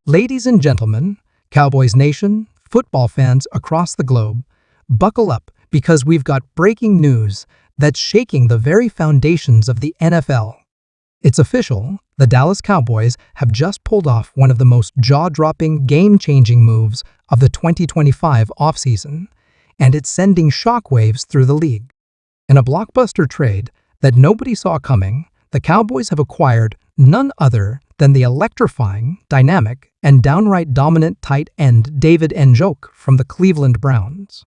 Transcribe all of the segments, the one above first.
Ladies and gentlemen, Cowboys Nation, football fans across the globe, buckle up because we've got breaking news that's shaking the very foundations of the NFL. It's official, the Dallas Cowboys have just pulled off one of the most jaw-dropping, game-changing moves of the 2025 offseason, and it's sending shockwaves through the league. In a blockbuster trade that nobody saw coming, the Cowboys have acquired none other than the electrifying, dynamic, and downright dominant tight end David Njoku from the Cleveland Browns.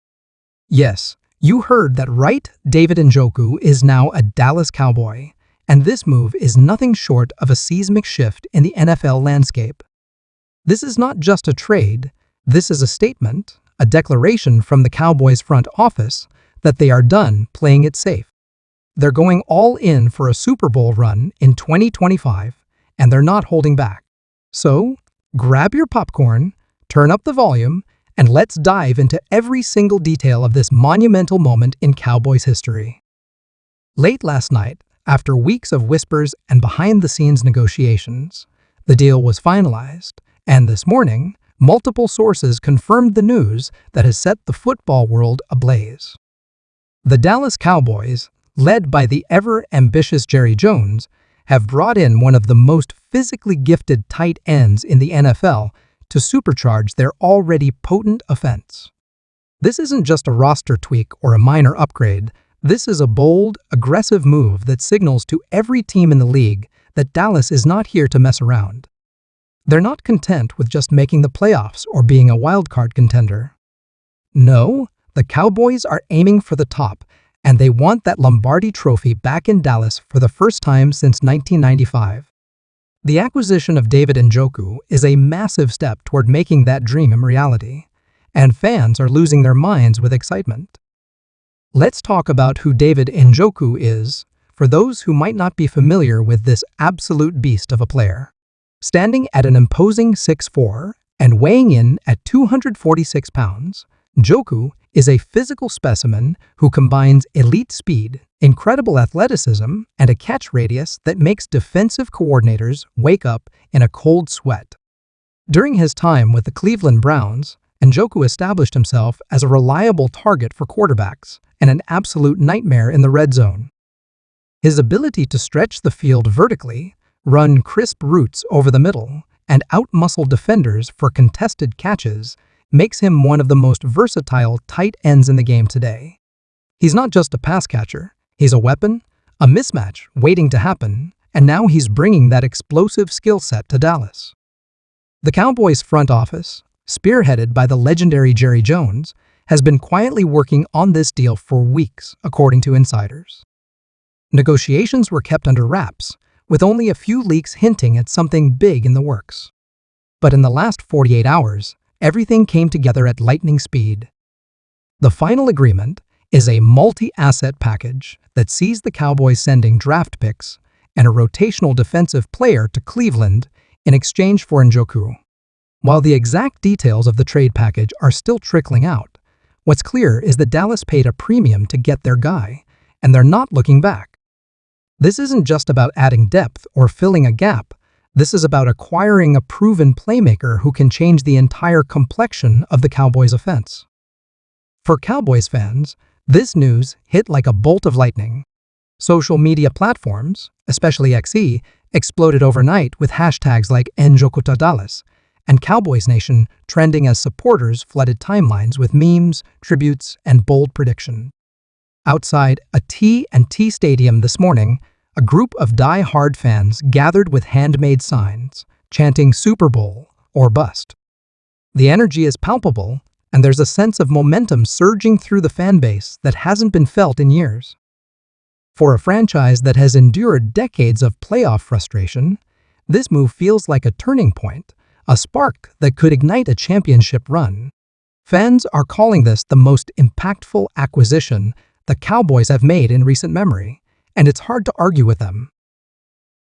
Yes, you heard that right, David Njoku is now a Dallas Cowboy, and this move is nothing short of a seismic shift in the NFL landscape. This is not just a trade, this is a statement, a declaration from the Cowboys front office that they are done playing it safe. They're going all in for a Super Bowl run in 2025, and they're not holding back. So, grab your popcorn, turn up the volume, and let's dive into every single detail of this monumental moment in Cowboys history. Late last night, after weeks of whispers and behind-the-scenes negotiations, the deal was finalized, and this morning, multiple sources confirmed the news that has set the football world ablaze. The Dallas Cowboys, led by the ever-ambitious Jerry Jones, have brought in one of the most physically gifted tight ends in the NFL to supercharge their already potent offense. This isn't just a roster tweak or a minor upgrade. This is a bold, aggressive move that signals to every team in the league that Dallas is not here to mess around. They're not content with just making the playoffs or being a wildcard contender. No, the Cowboys are aiming for the top, and they want that Lombardi trophy back in Dallas for the first time since 1995. The acquisition of David Njoku is a massive step toward making that dream a reality, and fans are losing their minds with excitement. Let's talk about who David Njoku is, for those who might not be familiar with this absolute beast of a player. Standing at an imposing 6'4" and weighing in at 246 pounds, Njoku is a physical specimen who combines elite speed, incredible athleticism, and a catch radius that makes defensive coordinators wake up in a cold sweat. During his time with the Cleveland Browns, Njoku established himself as a reliable target for quarterbacks and an absolute nightmare in the red zone. His ability to stretch the field vertically, run crisp routes over the middle, and outmuscle defenders for contested catches makes him one of the most versatile tight ends in the game today. He's not just a pass catcher, he's a weapon, a mismatch waiting to happen, and now he's bringing that explosive skill set to Dallas. The Cowboys front office, spearheaded by the legendary Jerry Jones, has been quietly working on this deal for weeks, according to insiders. Negotiations were kept under wraps, with only a few leaks hinting at something big in the works. But in the last 48 hours, everything came together at lightning speed. The final agreement is a multi-asset package that sees the Cowboys sending draft picks and a rotational defensive player to Cleveland in exchange for Njoku. While the exact details of the trade package are still trickling out, what's clear is that Dallas paid a premium to get their guy, and they're not looking back. This isn't just about adding depth or filling a gap. This is about acquiring a proven playmaker who can change the entire complexion of the Cowboys' offense. For Cowboys fans, this news hit like a bolt of lightning. Social media platforms, especially XE, exploded overnight with hashtags like #NjokuToDallas, and Cowboys Nation trending as supporters flooded timelines with memes, tributes, and bold prediction. Outside a T&T Stadium this morning, a group of die-hard fans gathered with handmade signs, chanting Super Bowl or bust. The energy is palpable, and there's a sense of momentum surging through the fan base that hasn't been felt in years. For a franchise that has endured decades of playoff frustration, this move feels like a turning point, a spark that could ignite a championship run. Fans are calling this the most impactful acquisition the Cowboys have made in recent memory, and it's hard to argue with them.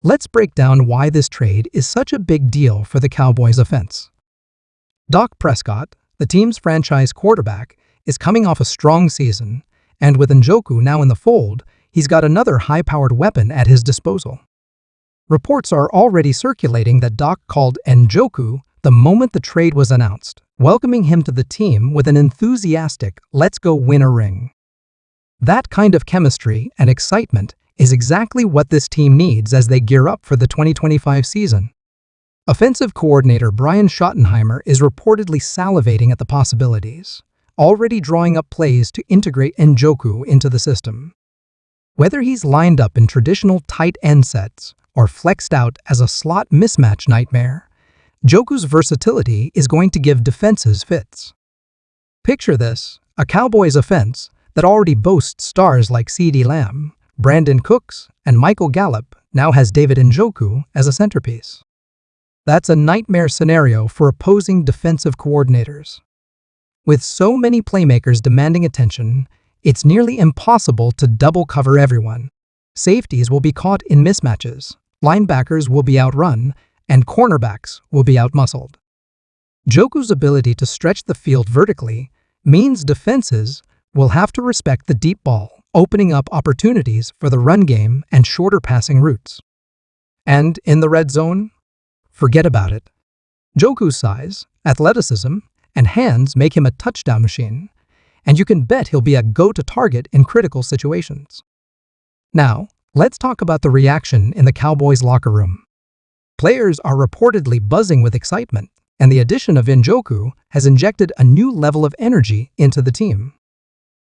Let's break down why this trade is such a big deal for the Cowboys' offense. Dak Prescott, the team's franchise quarterback, is coming off a strong season, and with Njoku now in the fold, he's got another high-powered weapon at his disposal. Reports are already circulating that Dak called Njoku the moment the trade was announced, welcoming him to the team with an enthusiastic "let's go win a ring." That kind of chemistry and excitement is exactly what this team needs as they gear up for the 2025 season. Offensive coordinator Brian Schottenheimer is reportedly salivating at the possibilities, already drawing up plays to integrate Njoku into the system. Whether he's lined up in traditional tight end sets or flexed out as a slot mismatch nightmare, Njoku's versatility is going to give defenses fits. Picture this, a Cowboys offense that already boasts stars like CeeDee Lamb, Brandon Cooks, and Michael Gallup now has David Njoku as a centerpiece. That's a nightmare scenario for opposing defensive coordinators. With so many playmakers demanding attention, it's nearly impossible to double cover everyone. Safeties will be caught in mismatches, linebackers will be outrun, and cornerbacks will be outmuscled. Njoku's ability to stretch the field vertically means defenses will have to respect the deep ball, opening up opportunities for the run game and shorter passing routes. And in the red zone, forget about it. Njoku's size, athleticism, and hands make him a touchdown machine, and you can bet he'll be a go-to target in critical situations. Now, let's talk about the reaction in the Cowboys locker room. Players are reportedly buzzing with excitement, and the addition of Njoku has injected a new level of energy into the team.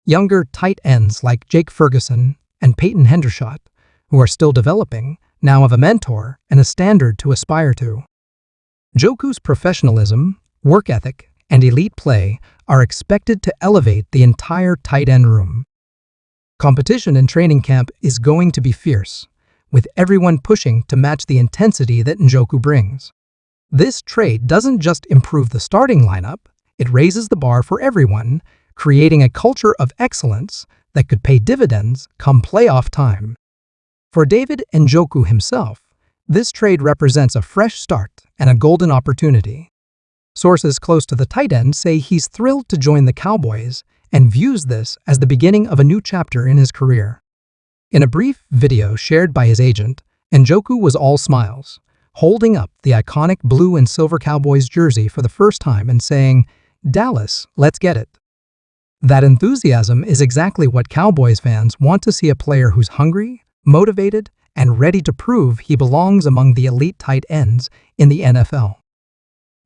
Younger tight ends like Jake Ferguson and Peyton Hendershot, who are still developing, now have a mentor and a standard to aspire to. Njoku's professionalism, work ethic, and elite play are expected to elevate the entire tight end room. Competition in training camp is going to be fierce, with everyone pushing to match the intensity that Njoku brings. This trade doesn't just improve the starting lineup, it raises the bar for everyone, creating a culture of excellence that could pay dividends come playoff time. For David Njoku himself, this trade represents a fresh start and a golden opportunity. Sources close to the tight end say he's thrilled to join the Cowboys and views this as the beginning of a new chapter in his career. In a brief video shared by his agent, Njoku was all smiles, holding up the iconic blue and silver Cowboys jersey for the first time and saying, "Dallas, let's get it." That enthusiasm is exactly what Cowboys fans want to see: a player who's hungry, motivated, and ready to prove he belongs among the elite tight ends in the NFL.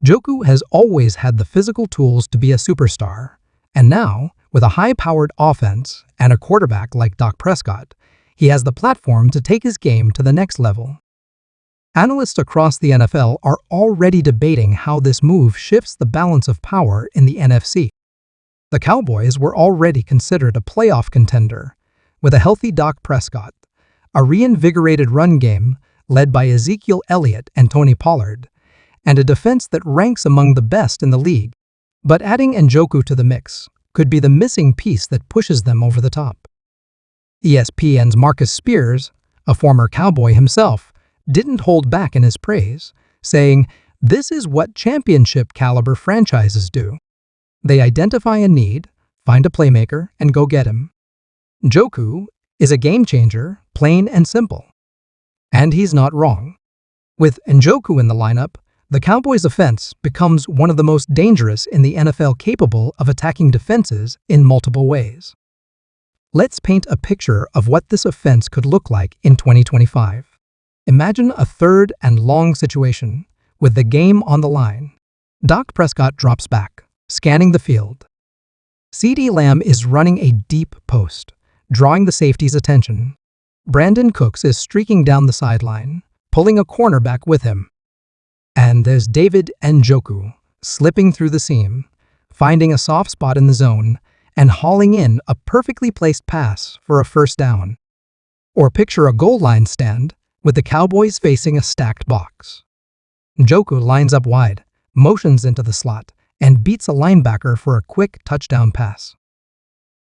Njoku has always had the physical tools to be a superstar, and now, with a high-powered offense and a quarterback like Dak Prescott, he has the platform to take his game to the next level. Analysts across the NFL are already debating how this move shifts the balance of power in the NFC. The Cowboys were already considered a playoff contender, with a healthy Dak Prescott, a reinvigorated run game led by Ezekiel Elliott and Tony Pollard, and a defense that ranks among the best in the league. But adding Njoku to the mix could be the missing piece that pushes them over the top. ESPN's Marcus Spears, a former Cowboy himself, didn't hold back in his praise, saying, "This is what championship-caliber franchises do. They identify a need, find a playmaker, and go get him." Njoku is a game-changer, plain and simple. And he's not wrong. With Njoku in the lineup, the Cowboys' offense becomes one of the most dangerous in the NFL, capable of attacking defenses in multiple ways. Let's paint a picture of what this offense could look like in 2025. Imagine a third and long situation, with the game on the line. Dak Prescott drops back, scanning the field. CeeDee Lamb is running a deep post, drawing the safety's attention. Brandon Cooks is streaking down the sideline, pulling a cornerback with him. And there's David Njoku, slipping through the seam, finding a soft spot in the zone, and hauling in a perfectly placed pass for a first down. Or picture a goal line stand, with the Cowboys facing a stacked box. Njoku lines up wide, motions into the slot, and beats a linebacker for a quick touchdown pass.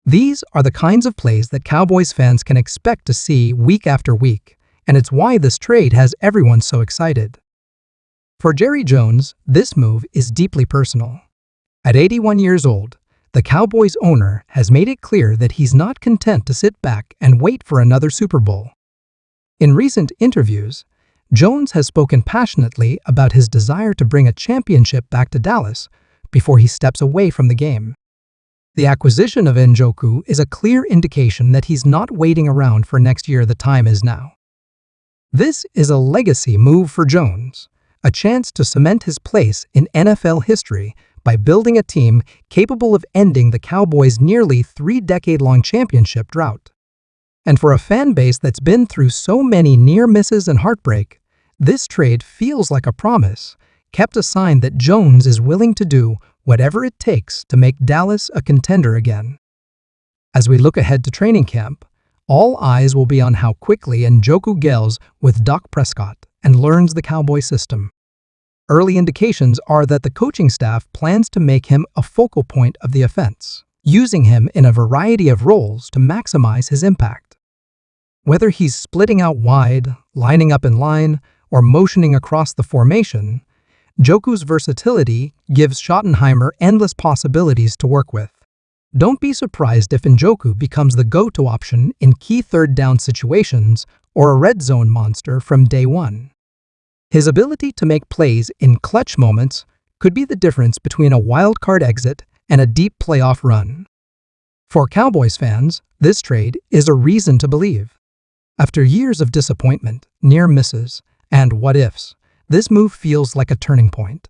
These are the kinds of plays that Cowboys fans can expect to see week after week, and it's why this trade has everyone so excited. For Jerry Jones, this move is deeply personal. At 81 years old, the Cowboys owner has made it clear that he's not content to sit back and wait for another Super Bowl. In recent interviews, Jones has spoken passionately about his desire to bring a championship back to Dallas before he steps away from the game. The acquisition of Njoku is a clear indication that he's not waiting around for next year. The time is now. This is a legacy move for Jones, a chance to cement his place in NFL history by building a team capable of ending the Cowboys' nearly 3-decade-long championship drought. And for a fan base that's been through so many near misses and heartbreak, this trade feels like a promise, kept a sign that Jones is willing to do whatever it takes to make Dallas a contender again. As we look ahead to training camp, all eyes will be on how quickly Njoku gels with Dak Prescott and learns the Cowboy system. Early indications are that the coaching staff plans to make him a focal point of the offense, using him in a variety of roles to maximize his impact. Whether he's splitting out wide, lining up in line, or motioning across the formation, Njoku's versatility gives Schottenheimer endless possibilities to work with. Don't be surprised if Njoku becomes the go-to option in key third-down situations or a red zone monster from day one. His ability to make plays in clutch moments could be the difference between a wild-card exit and a deep playoff run. For Cowboys fans, this trade is a reason to believe. After years of disappointment, near misses, and what-ifs, this move feels like a turning point.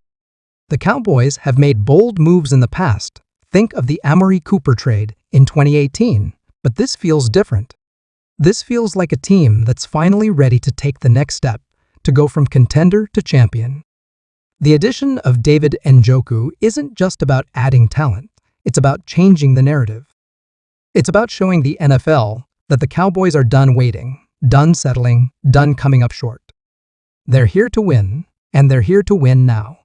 The Cowboys have made bold moves in the past. Think of the Amari Cooper trade in 2018, but this feels different. This feels like a team that's finally ready to take the next step, to go from contender to champion. The addition of David Njoku isn't just about adding talent, it's about changing the narrative. It's about showing the NFL that the Cowboys are done waiting, done settling, done coming up short. They're here to win, and they're here to win now.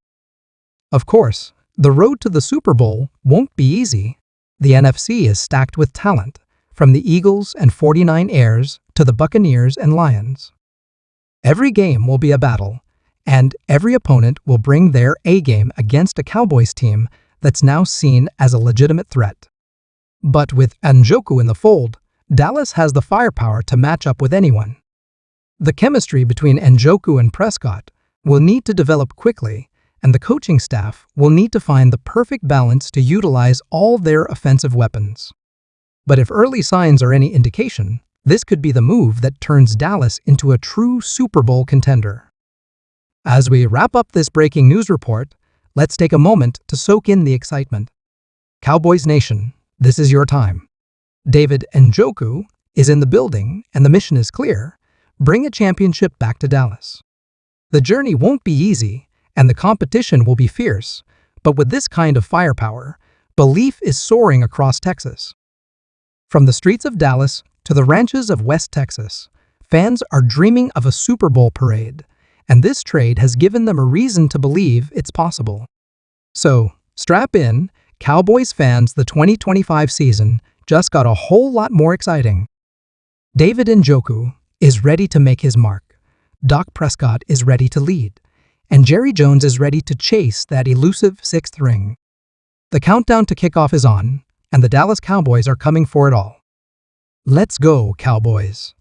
Of course, the road to the Super Bowl won't be easy. The NFC is stacked with talent, from the Eagles and 49ers to the Buccaneers and Lions. Every game will be a battle, and every opponent will bring their A-game against a Cowboys team that's now seen as a legitimate threat. But with Njoku in the fold, Dallas has the firepower to match up with anyone. The chemistry between Njoku and Prescott will need to develop quickly, and the coaching staff will need to find the perfect balance to utilize all their offensive weapons. But if early signs are any indication, this could be the move that turns Dallas into a true Super Bowl contender. As we wrap up this breaking news report, let's take a moment to soak in the excitement. Cowboys Nation, this is your time. David Njoku is in the building, and the mission is clear. Bring a championship back to Dallas. The journey won't be easy, and the competition will be fierce, but with this kind of firepower, belief is soaring across Texas. From the streets of Dallas to the ranches of West Texas, fans are dreaming of a Super Bowl parade, and this trade has given them a reason to believe it's possible. So, strap in, Cowboys fans, the 2025 season just got a whole lot more exciting. David Njoku is ready to make his mark, Dak Prescott is ready to lead, and Jerry Jones is ready to chase that elusive sixth ring. The countdown to kickoff is on, and the Dallas Cowboys are coming for it all. Let's go, Cowboys!